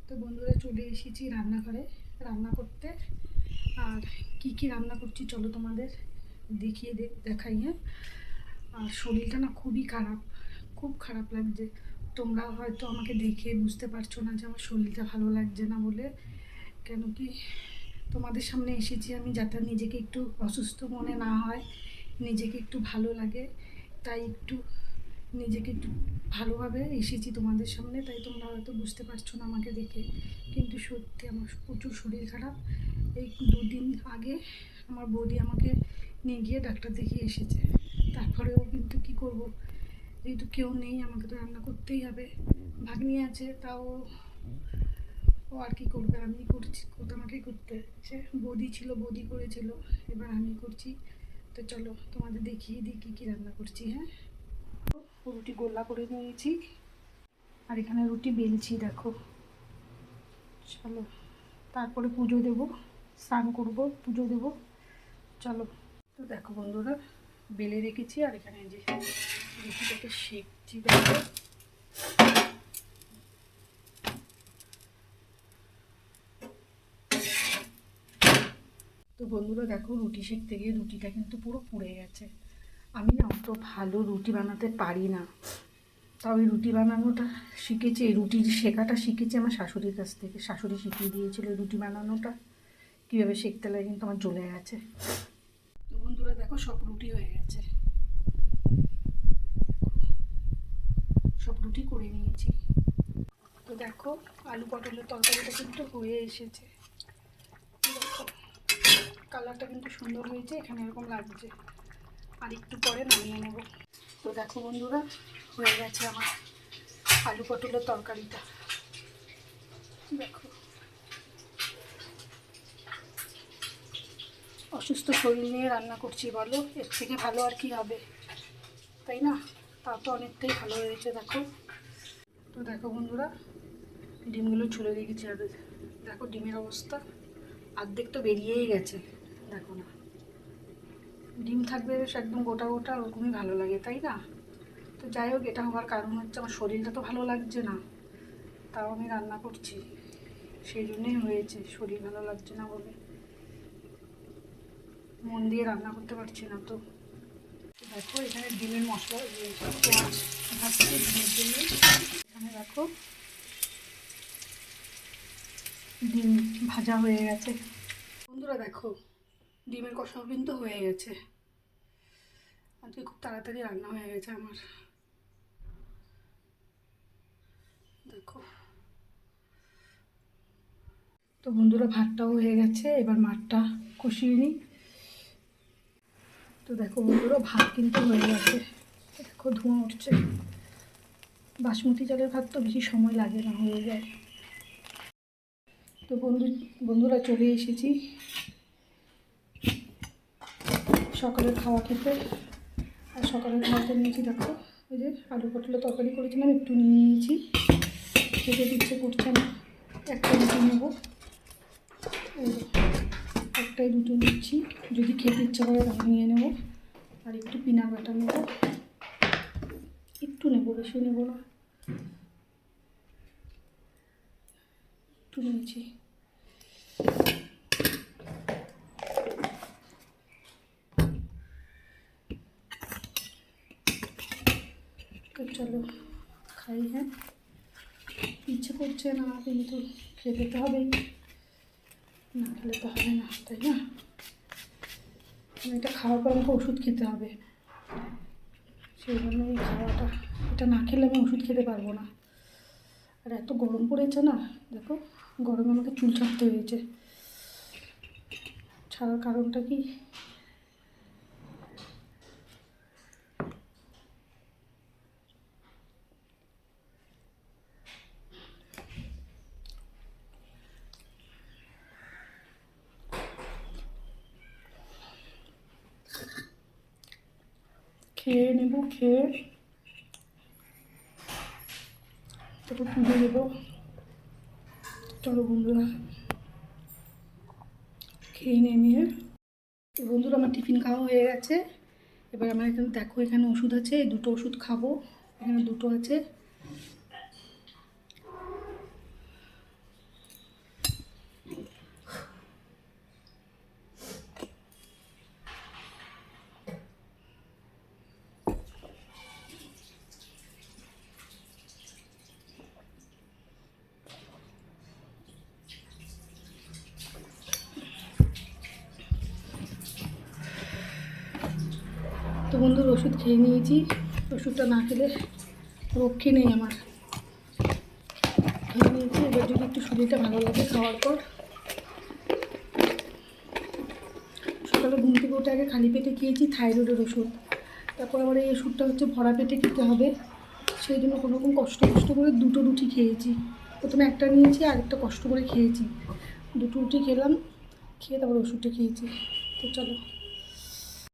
তো বন্ধুরা চলে এসেছি রান্নাঘরে রান্না করতে। আর কি রান্না করছি চলো তোমাদের দেখিয়ে দেখাই। হ্যাঁ, আর শরীরটা না খুবই খারাপ, খুব খারাপ লাগছে। তোমরা হয়তো আমাকে দেখে বুঝতে পারছো না যে আমার শরীরটা ভালো লাগছে না বলে। কেন কি তোমাদের সামনে এসেছি আমি যাতে নিজেকে একটু অসুস্থ মনে না হয়, নিজেকে একটু ভালো লাগে, তাই একটু নিজেকে একটু ভালোভাবে এসেছি তোমাদের সামনে। তাই তোমরা হয়তো বুঝতে পারছো না আমাকে দেখে, কিন্তু সত্যি আমার প্রচুর শরীর খারাপ। এই 2 দিন আগে আমার বৌদি আমাকে নিয়ে গিয়ে ডাক্তার দেখিয়ে এসেছে। তারপরেও কিন্তু কি করব, যেহেতু কেউ নেই আমাকে তো রান্না করতেই হবে। ভাগ্নি আছে, তাও ও আর কি করবে, আমি করছি, আমাকেই করতে হচ্ছে। বৌদি ছিল, বৌদি করেছিল, এবার আমি করছি। তো চলো তোমাদের দেখিয়ে দিই কী রান্না করছি। হ্যাঁ, রুটি গোল্লা করে নিয়েছি আর এখানে রুটি বেলছি দেখো। চলো তারপরে পুজো দেব, স্নান করব, পুজো দেব। চলো। তো দেখো বন্ধুরা, বেলে রেখেছি আর এখানে যে রুটিটাকে সেঁকছি দেখো। তো বন্ধুরা দেখো, রুটি সেঁকতে গিয়ে রুটিটা কিন্তু পুরো পুড়ে গেছে। আমি না অত ভালো রুটি বানাতে পারি না, তাও এই রুটি বানানোটা শিখেছি, এই রুটির শেখাটা শিখেছি আমার শাশুড়ির কাছ থেকে। শাশুড়ি শিখিয়ে দিয়েছিল রুটি বানানোটা কীভাবে শিখতে লাগে, কিন্তু আমার জ্বলে গেছে। তো বন্ধুরা দেখো, সব রুটি হয়ে গেছে, সব রুটি করে নিয়েছি। তো দেখো, আলু পটলের তরকারিটা কিন্তু হয়ে এসেছে। দেখো কালারটা কিন্তু সুন্দর হয়েছে, এখানে এরকম লাগছে। আর একটু পরে নামিয়ে নেব। তো দেখো বন্ধুরা, হয়ে গেছে আমার আলু পটলের তরকারিটা। দেখো, অসুস্থ শরীর নিয়ে রান্না করছি, বলো এর থেকে ভালো আর কি হবে, তাই না? তা তো অনেকটাই ভালো হয়েছে দেখো। তো দেখো বন্ধুরা, ডিমগুলো ছুলে রেখেছি। আর দেখো ডিমের অবস্থা, অর্ধেক তো বেরিয়েই গেছে। দেখো না, ডিম থাকবে বেশ একদম গোটা গোটা, ওরকমই ভালো লাগে, তাই না? তো যাই হোক, এটা হওয়ার কারণ হচ্ছে আমার শরীরটা তো ভালো লাগছে না, তাও আমি রান্না করছি, সেই জন্যই হয়েছে। শরীর ভালো লাগছে না বলে মন দিয়ে রান্না করতে পারছি না। তো দেখো এখানে ডিমের মশলা, পেঁয়াজ ভাজছি ডিমের জন্য। এখানে দেখো ডিম ভাজা হয়ে গেছে। বন্ধুরা দেখো, ডিমের কষাও কিন্তু হয়ে গেছে। আজকে খুব তাড়াতাড়ি রান্না হয়ে গেছে আমার। দেখো, তো বন্ধুরা ভাতটাও হয়ে গেছে, এবার মাঠটা কষিয়ে নিই। তো দেখো বন্ধুরা, ভাত কিন্তু হয়ে গেছে। দেখো ধোঁয়া উঠছে। বাসমতি চালের ভাত তো বেশি সময় লাগে না, হয়ে যায়। তো বন্ধুরা চলে এসেছি সকালের খাওয়া খেতে। আর সকালের খাওয়াতে নিয়েছি দেখো, ওই যে আলু পটলের তরকারি করেছিলাম, একটু নিয়ে নিয়েছি, খেতে ইচ্ছে করছে না, একটা রুটি নেবো। একটাই রুটি নিচ্ছি, যদি খেতে ইচ্ছা করে তাহলে নিয়ে নেবো। আর একটু পিনাট বাটার নেবো, একটু নেবো, বেশি নেবো না, একটু নিয়েছি। তো চলো খাই। হ্যাঁ, ইচ্ছে করছে না কিন্তু খেতে তো হবেই, না খেলে তো হবে না, তাই না? এটা খাওয়ার পর আমাকে ওষুধ খেতে হবে, সেই জন্য এই খাওয়াটা, এটা না খেলে আমি ওষুধ খেতে পারবো না। আর এত গরম পড়েছে না, দেখো গরমে আমাকে চুল ছাড়তে হয়েছে। ছাড়ার কারণটা কি, খেয়ে নেব, খেয়ে তারপর পুজো দেবো। চলো বন্ধুরা খেয়ে নিয়ে, বন্ধুরা আমার টিফিন খাওয়া হয়ে গেছে। এবার আমার এখানে দেখো, এখানে ওষুধ আছে, এই দুটো ওষুধ খাবো, এখানে দুটো আছে। বন্ধুর ওষুধ খেয়ে নিয়েছি, ওষুধটা না খেলে রক্ষে নেই আমার। খেয়ে নিয়েছি, এবার যদি একটু শরীরটা ভালো লাগে খাওয়ার পর। সকালে ঘুম থেকে উঠে আগে খালি পেটে খেয়েছি থাইরয়েডের ওষুধ, তারপর আবার এই ওষুধটা হচ্ছে ভরা পেটে খেতে হবে, সেই জন্য কোনোরকম কষ্ট করে 2টো রুটি খেয়েছি। প্রথমে একটা নিয়েছি আর একটা কষ্ট করে খেয়েছি, 2টো রুটি খেলাম, খেয়ে তারপর ওষুধটা খেয়েছি। তো চলো।